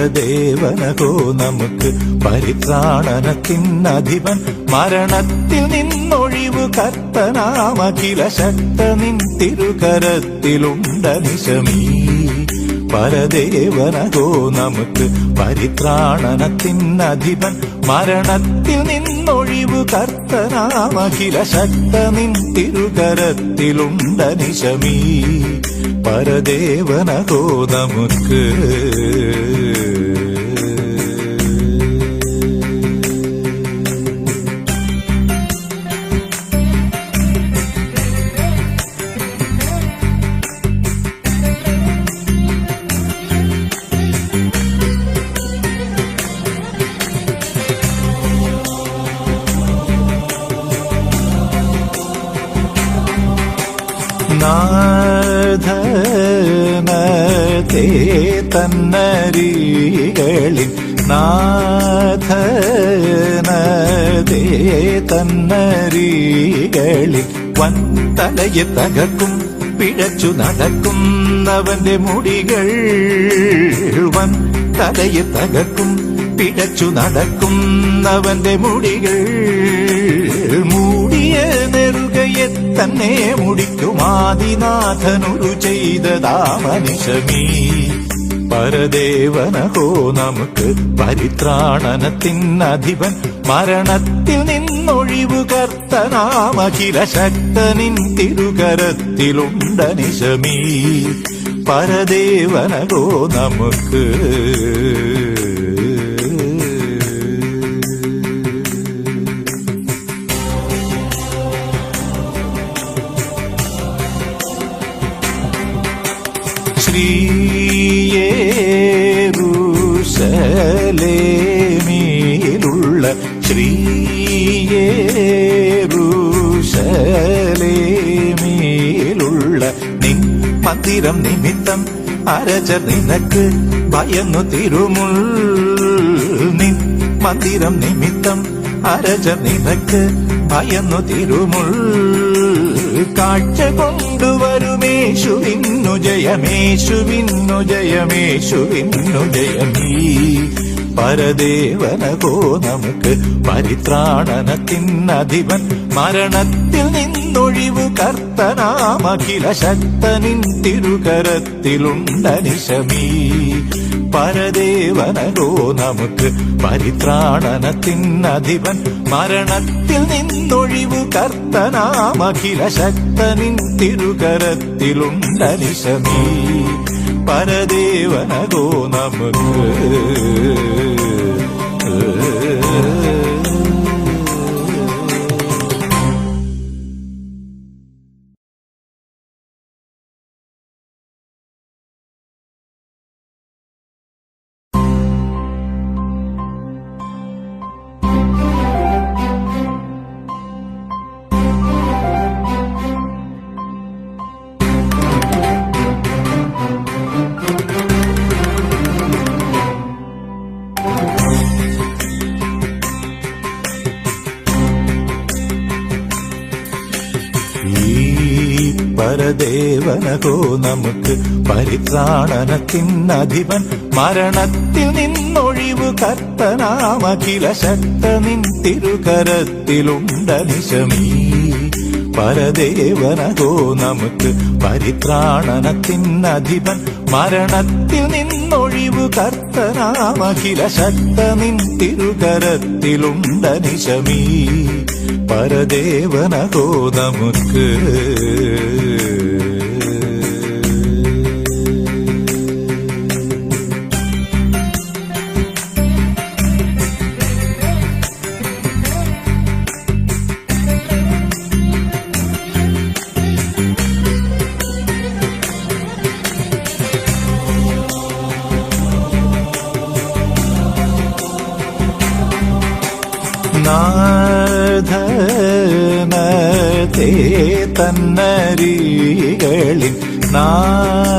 പരദേവനകോ നമുക്ക് പരിത്രാണനത്തിനധിപൻ മരണത്തിൽ നിന്നൊഴിവു കർത്തനാമഖില ശക്ത നിൻ തിരുകരത്തിലുണ്ടനിശമീ പരദേവനകോ നമുക്ക് പരിത്രാണനത്തിനധിപൻ മരണത്തിൽ നിന്നൊഴിവു കർത്തനാമഖില ശക്ത നിൻ തിരുകരത്തിലുണ്ടനിശമീ പരദേവനകോ നമുക്ക് നാഥനതേ തന്നരികളിൽ നാഥനതേ തന്നരികളിൽ വൻതലയെ തകർക്കും പിഴച്ചു നടക്കുന്നവന്റെ മുടികൾ വൻതലയെ തകർക്കും പിഴച്ചു നടക്കുന്നവന്റെ മുടികൾ മൂടിയ നെറുകയെ തന്നെ മുടിക്കുമാദിനാഥനൊരു ചെയ്തതാമനിശമീ പരദേവനഹോ നമുക്ക് പരിത്രാണനത്തിനധിപൻ മരണത്തിൽ നിന്നൊഴിവു കർത്തനാമഖില ശക്തനിൻ തിരുകരത്തിലുണ്ടനിശമീ പരദേവനഹോ നമുക്ക് ശ്രീയേരുശലേമിലുള്ള ശ്രീയേരുശലേമിലുള്ള നിൻ മന്ദിരം നിമിത്തം അരജർ നിനക്ക് ഭയന്നു തിരുമുൾ നിൻ മന്ദിരം നിമിത്തം അരജർ നിനക്ക് ഭയന്നു തിരുമുൾ കാഴ്ച കൊണ്ടുവരുമേശുവിന്നു ജയമേശുവിന്നു ജയമേശുവിന്നു ജയമീ പരദേവനകോ നമുക്ക് പരിത്രാണനത്തിനധിപൻ മരണത്തിൽ നിന്നൊഴിവു കർത്തനാമഖില ശക്തനിൻ തിരുകരത്തിലുണ്ടനിശമീ പരദേവനകോ നമുക്ക് പരിത്രാണനത്തിനധിപൻ മരണത്തിൽ നിന്നൊഴിവു കർത്തനാമഖില ശക്തനിൻ തിരുകരത്തിലുണ്ടനിശമീ പരദേവനകോ നമുക്ക് പരദേവനകോ നമുക്ക് പരിത്രാണനത്തിനധിപൻ മരണത്തിൽ നിന്നൊഴിവു കർത്തനാമഖില ശക്ത നിൻ തിരുകരത്തിലുണ്ടനിശമീ പരദേവനകോ നമുക്ക് പരിത്രാണനത്തിനധിപൻ മരണത്തിൽ നിന്നൊഴിവു കർത്തനാമഖില ശക്ത നിൻ തിരുകരത്തിലുണ്ടനിശമീ പരദേവനകോ നമുക്ക് നാഥനതേ തന്നരികളിൽ നാഥനതേ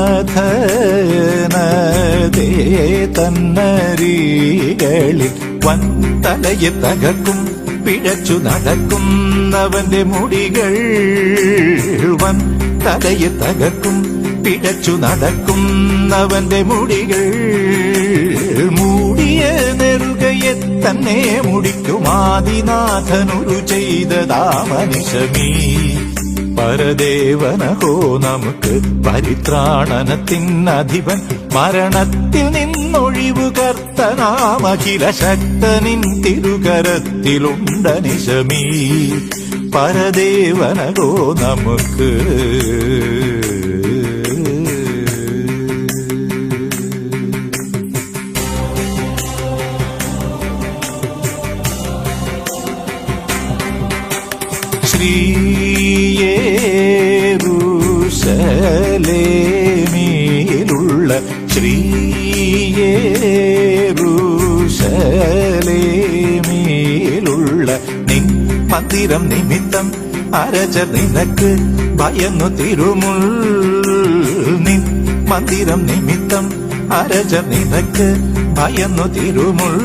തന്നരികളിൽ വൻതലയെ തകർക്കും പിഴച്ചു നടക്കുന്നവന്റെ മുടികൾ വൻതലയെ തകർക്കും പിഴച്ചു നടക്കുന്നവന്റെ മുടികൾ മൂടിയ നെറുകയെ തന്നെ മുടിക്കുമാദിനാഥനൊരു ചെയ്തതാമനിശമീ പരദേവനഹോ നമുക്ക് പരിത്രാണനത്തിനധിപൻ മരണത്തിൽ നിന്നൊഴിവു കർത്തനാമഖില ശക്തനിൻ തിരുകരത്തിലുണ്ടനിശമീ പരദേവനഹോ നമുക്ക് യേരൂശലേമിലുള്ള യേരൂശലേമിലുള്ള നിൻ മന്ദിരം നിമിത്തം അരചർ നിനക്ക് ഭയന്നു തിരുമുൾ നിൻ മന്ദിരം നിമിത്തം അരചർ നിനക്ക് ഭയന്നു തിരുമുൾ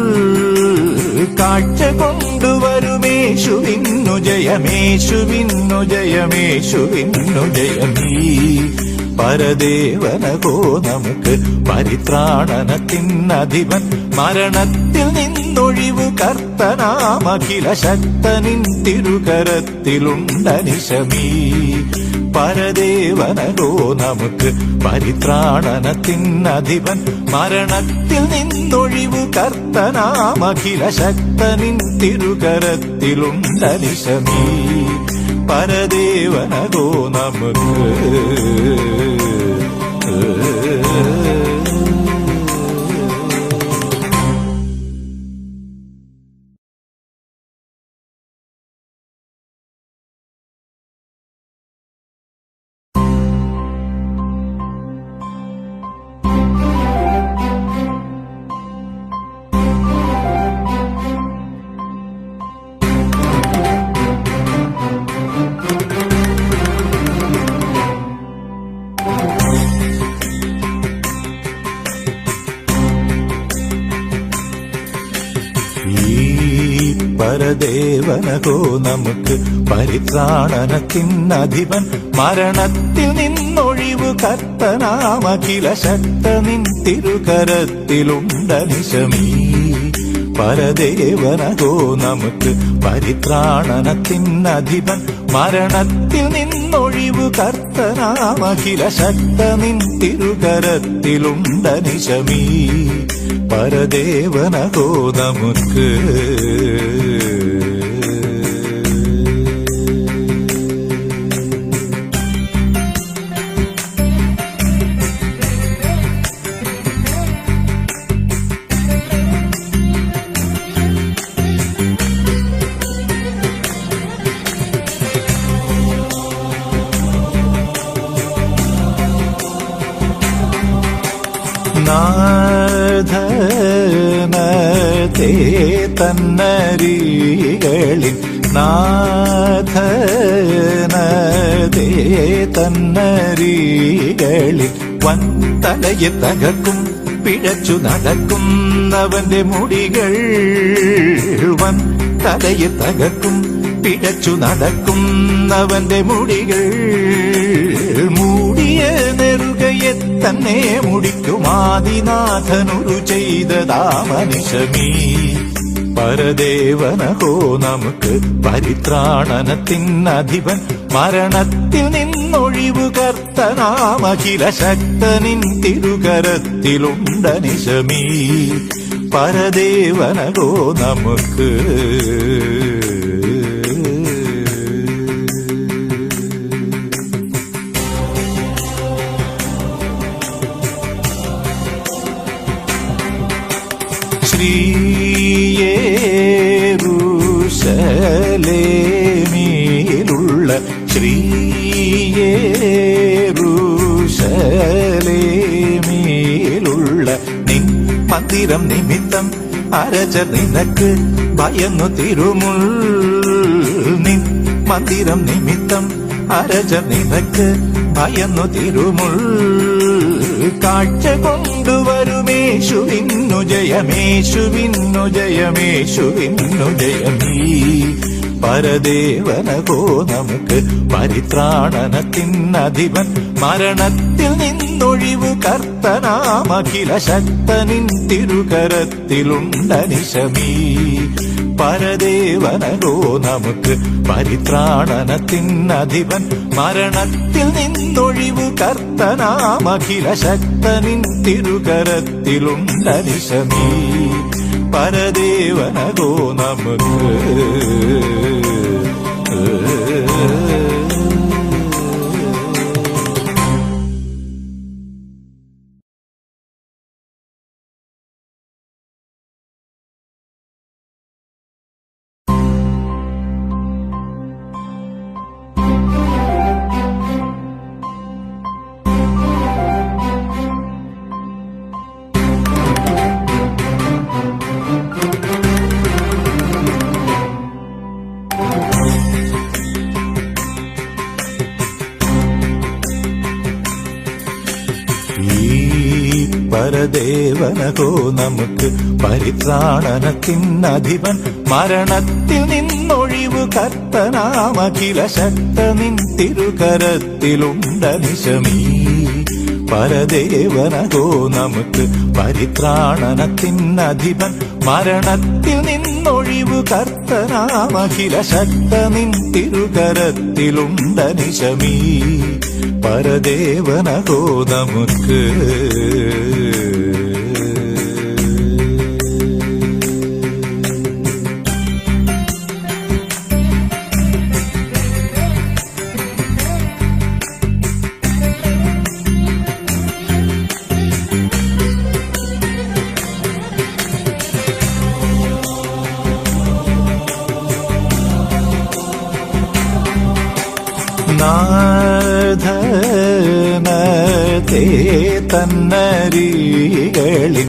കാഴ്ച കൊണ്ടുവരുമേശുവിന്നു ജയമേശുവിന്നു ജയമേശുവിന്നു ജയമീ പരദേവനകോ നമുക്ക് പരിത്രാണനത്തിനധിപൻ മരണത്തിൽ നിന്നൊഴിവു കർത്തനാമഖില ശക്തനിൻ തിരുകരത്തിലുണ്ടനിശമീ പരദേവനകോ നമുക്ക് പരിത്രാണനത്തിനധിപൻ മരണത്തിൽ നിന്നൊഴിവു കർത്തനാമഖില ശക്തനിൻ തിരുകരത്തിലുണ്ടനിശമീ പരദേവനകോ നമുക്ക് പരദേവനകോ നമുക്ക് പരിത്രാണനത്തിനധിപൻ മരണത്തിൽ നിന്നൊഴിവു കർത്തനാമഖില ശക്തനിൻ തിരുകരത്തിലുണ്ടനിശമീ പരദേവനകോ നമുക്ക് പരിത്രാണനത്തിനധിപൻ മരണത്തിൽ നിന്നൊഴിവു കർത്തനാമഖില ശക്തനിൻ തിരുകരത്തിലുണ്ടനിശമീ പരദേവനകോ നമുക്ക് നാഥനതേ തന്നരികളിൽ നാഥനതേ തന്നരികളിൽ വൻതലയെ തകർക്കും പിഴച്ചു നടക്കുന്നവന്റെ മുടികൾ വൻതലയെ തകർക്കും പിഴച്ചു നടക്കുന്നവന്റെ മുടികൾ മൂടിയ നെറുകയെ തന്നെ മുടിക്കുമാദിനാഥനൊരു ചെയ്തതാമനിശമീ പരദേവനഹോ നമുക്ക് പരിത്രാണനത്തിനധിപൻ മരണത്തിൽ നിന്നൊഴിവു കർത്തനാമഖില ശക്തനിൻ തിരുകരത്തിലുണ്ടനിശമീ പരദേവനഹോ നമുക്ക് യേരൂശലേമിലുള്ള യേരൂശലേമിലുള്ള നിൻ മന്ദിരം നിമിത്തം അരചർ നിനക്ക് ഭയന്നു തിരുമുൾ നിൻ മന്ദിരം നിമിത്തം അരചർ നിനക്ക് ഭയന്നു തിരുമുൾ കാഴ്ച കൊണ്ടുവരുമേശുവിന്നു ജയമേശുവിന്നു ജയമേശുവിന്നു ജയമീ പരദേവനകോ നമുക്ക് പരിത്രാണനത്തിനധിപൻ മരണത്തിൽ നിന്നൊഴിവു കർത്തനാമഖില ശക്തനിൻ തിരുകരത്തിലുണ്ടനിശമീ പരദേവനകോ നമുക്ക് പരിത്രാണനത്തിനധിപൻ മരണത്തിൽ നിന്നൊഴിവു കർത്തനാമഖില ശക്തനിൻ തിരുകരത്തിലുണ്ടനിശമീ പരദേവനകോ നമുക്ക് പരദേവനകോ നമുക്ക് പരിത്രാണനത്തിനധിപൻ മരണത്തിൽ നിന്നൊഴിവു കർത്തനാമഖില ശക്തനിൻ തിരുകരത്തിലുണ്ടനിശമീ പരദേവനകോ നമുക്ക് പരിത്രാണനത്തിനധിപൻ മരണത്തിൽ നിന്നൊഴിവു കർത്തനാമഖില ശക്തനിൻ തിരുകരത്തിലുണ്ടനിശമീ പരദേവനകോ നമുക്ക് നാഥനത്തെ തന്നരികളിൽ